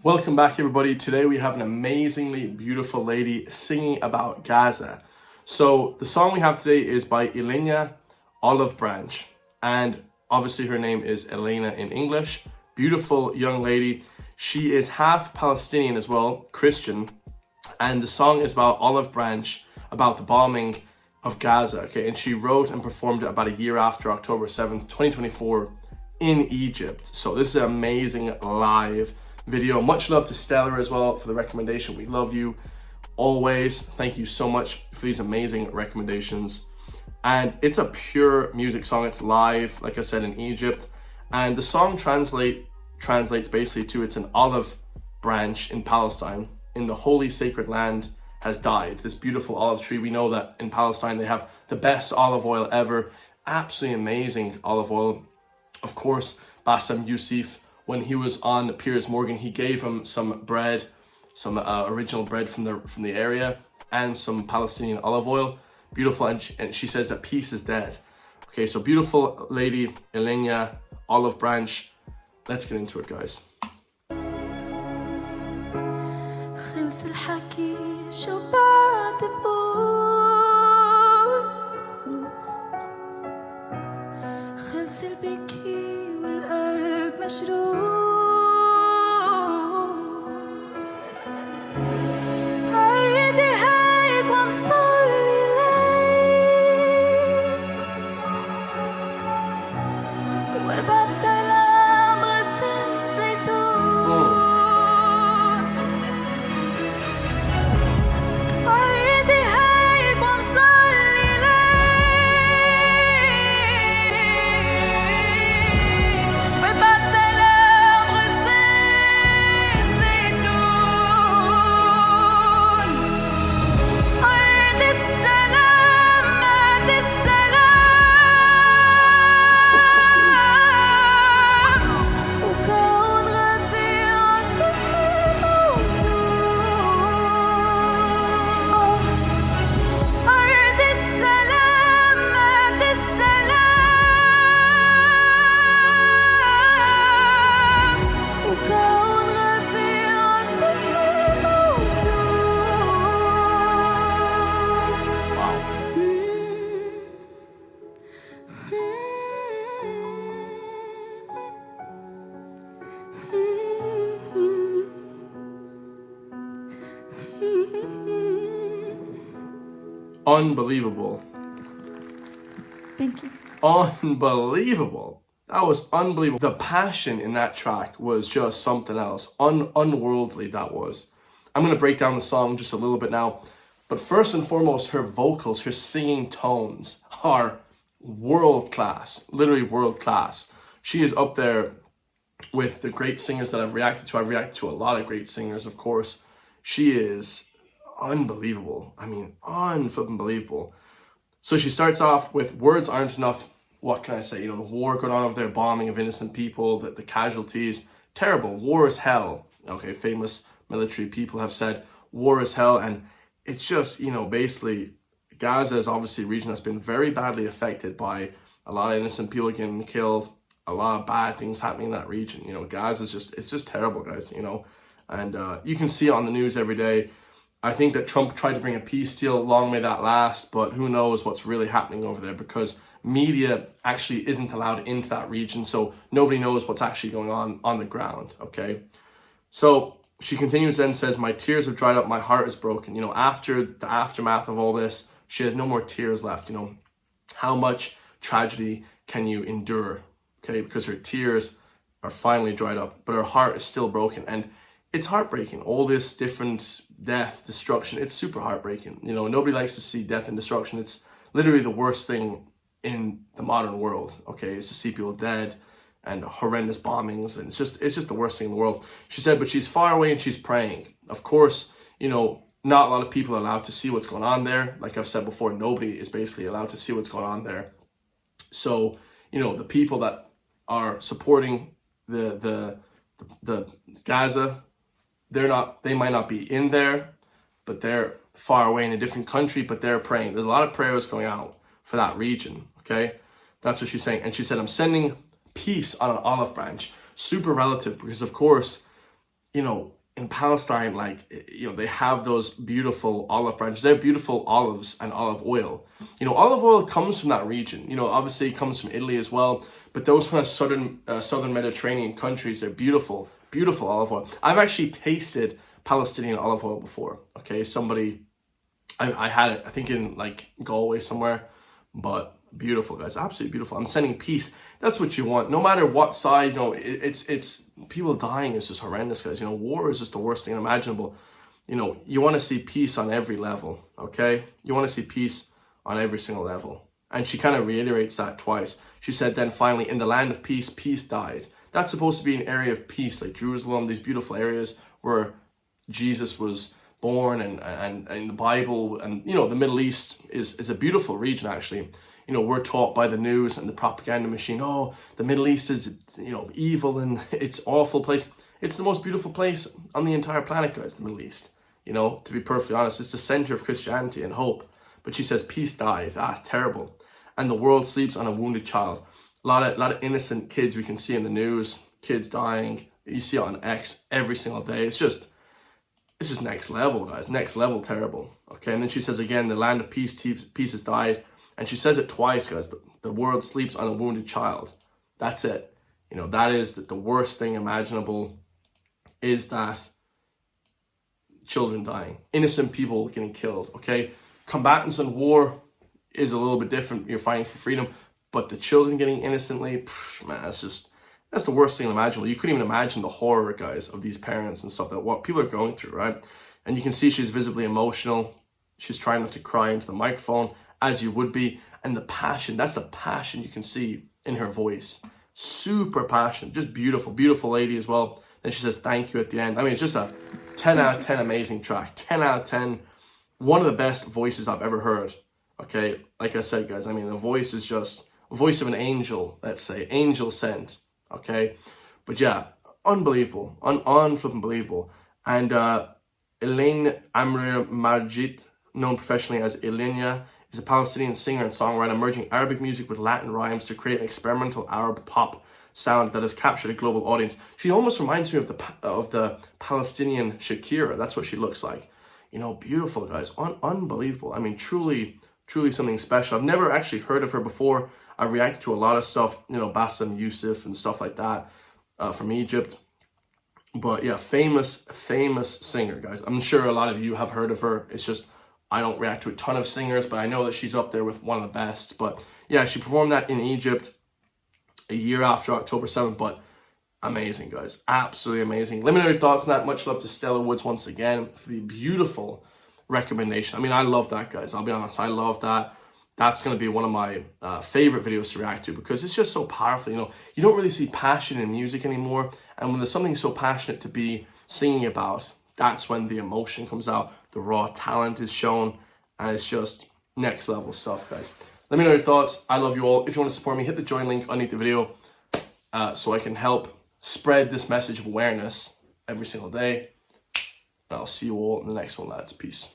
Welcome back, everybody. Today we have an amazingly beautiful lady singing about Gaza. So the song we have today is by Elyanna Olive Branch, and obviously her name is Elyanna in English. Beautiful young lady. She is half Palestinian as well, Christian, and the song is about Olive Branch, about the bombing of Gaza. Okay, and she wrote and performed it about a year after October 7th, 2024 in Egypt. So this is an amazing live video. Much love to Stellar as well for the recommendation. We love you always. Thank you so much for these amazing recommendations. And it's a pure music song. It's live, like I said, in Egypt. And the song translates basically to it's an olive branch in Palestine, in the holy sacred land has died. This beautiful olive tree. We know that in Palestine they have the best olive oil ever. Absolutely amazing olive oil. Of course, Bassem Youssef, when he was on Piers Morgan, he gave him some bread, some original bread from the area, and some Palestinian olive oil. Beautiful, and she says that peace is dead. Okay, so beautiful lady, Elyanna Olive Branch. Let's get into it, guys. Unbelievable. Thank you. Unbelievable. That was unbelievable. The passion in that track was just something else. Unworldly, that was. I'm going to break down the song just a little bit now. But first and foremost, her vocals, her singing tones are world class. Literally world class. She is up there with the great singers that I've reacted to. I've reacted to a lot of great singers, of course. She is unbelievable. I mean, unbelievable. So she starts off with, words aren't enough. What can I say? You know, the war going on over there, bombing of innocent people, the casualties, terrible. War is hell. Okay, famous military people have said war is hell. And it's just, you know, basically Gaza is obviously a region that's been very badly affected by a lot of innocent people getting killed, a lot of bad things happening in that region. You know, Gaza is just, it's just terrible, guys, you know. And you can see it on the news every day. I think that Trump tried to bring a peace deal, long may that last, but who knows what's really happening over there, because media actually isn't allowed into that region, so nobody knows what's actually going on the ground, okay? So she continues then, says, my tears have dried up, my heart is broken. You know, after the aftermath of all this, she has no more tears left, you know. How much tragedy can you endure, okay? Because her tears are finally dried up, but her heart is still broken, and it's heartbreaking. All this different death, destruction, it's super heartbreaking. You know, nobody likes to see death and destruction. It's literally the worst thing in the modern world, okay? It's to see people dead and horrendous bombings, and it's just the worst thing in the world. She said, but she's far away and she's praying. Of course, you know, not a lot of people are allowed to see what's going on there. Like I've said before, nobody is basically allowed to see what's going on there. So, you know, the people that are supporting the Gaza, they might not be in there, but they're far away in a different country, but they're praying. There's a lot of prayers going out for that region, okay? That's what she's saying. And she said, I'm sending peace on an olive branch. Super relative, because of course, you know, in Palestine, like, you know, they have those beautiful olive branches. They're beautiful olives and olive oil. You know, olive oil comes from that region. You know, obviously it comes from Italy as well. But those kind of southern Mediterranean countries, they're beautiful, beautiful olive oil. I've actually tasted Palestinian olive oil before. Okay, I had it, I think in like Galway somewhere, but beautiful, guys, absolutely beautiful. I'm sending peace. That's what you want, no matter what side. You know, it's people dying is just horrendous, guys. You know, war is just the worst thing imaginable. You know, you want to see peace on every level, okay? You want to see peace on every single level. And she kind of reiterates that twice. She said, then finally, in the land of peace, peace died. That's supposed to be an area of peace, like Jerusalem, these beautiful areas where Jesus was born, and in the Bible. And, you know, the Middle East is a beautiful region, actually. You know, we're taught by the news and the propaganda machine, oh, the Middle East is, you know, evil and it's awful place. It's the most beautiful place on the entire planet, guys, the Middle East. You know, to be perfectly honest, it's the center of Christianity and hope. But she says, peace dies. Ah, it's terrible. And the world sleeps on a wounded child. A lot of innocent kids we can see in the news, kids dying. You see it on X every single day. It's just next level, guys. Next level terrible. Okay, and then she says again, the land of peace has died. And she says it twice, guys. The world sleeps on a wounded child. That's it. You know, that is the worst thing imaginable, is that children dying. Innocent people getting killed, okay? Combatants in war is a little bit different. You're fighting for freedom. But the children getting innocently, man, that's the worst thing imaginable. You couldn't even imagine the horror, guys, of these parents and stuff, that what people are going through, right? And you can see she's visibly emotional. She's trying not to cry into the microphone, as you would be. And the passion, that's the passion you can see in her voice. Super passionate, just beautiful, beautiful lady as well. Then she says thank you at the end. I mean, it's just a 10 out of 10 amazing track. 10 out of 10. One of the best voices I've ever heard. Okay, like I said, guys, I mean, the voice is just a voice of an angel, let's say. Angel sent, okay? But yeah, unbelievable. Unbelievable. And Elaine Amr Marjit, known professionally as Elyanna, is a Palestinian singer and songwriter, merging Arabic music with Latin rhymes to create an experimental Arab pop sound that has captured a global audience. She almost reminds me of the Palestinian Shakira. That's what she looks like. You know, beautiful, guys. Unbelievable. I mean, truly something special. I've never actually heard of her before. I've reacted to a lot of stuff, you know, Bassem Youssef and stuff like that from Egypt. But yeah, famous singer, guys. I'm sure a lot of you have heard of her. It's just, I don't react to a ton of singers, but I know that she's up there with one of the best. But yeah, she performed that in Egypt a year after October 7th. But amazing, guys. Absolutely amazing. Let me know your thoughts on that. Much love to Stella Woods once again for the beautiful recommendation. I mean, I love that, guys. I'll be honest. I love that. That's going to be one of my favorite videos to react to, because it's just so powerful. You know, you don't really see passion in music anymore. And when there's something so passionate to be singing about, that's when the emotion comes out. The raw talent is shown. And it's just next level stuff, guys. Let me know your thoughts. I love you all. If you want to support me, hit the join link underneath the video so I can help spread this message of awareness every single day. And I'll see you all in the next one, lads. Peace.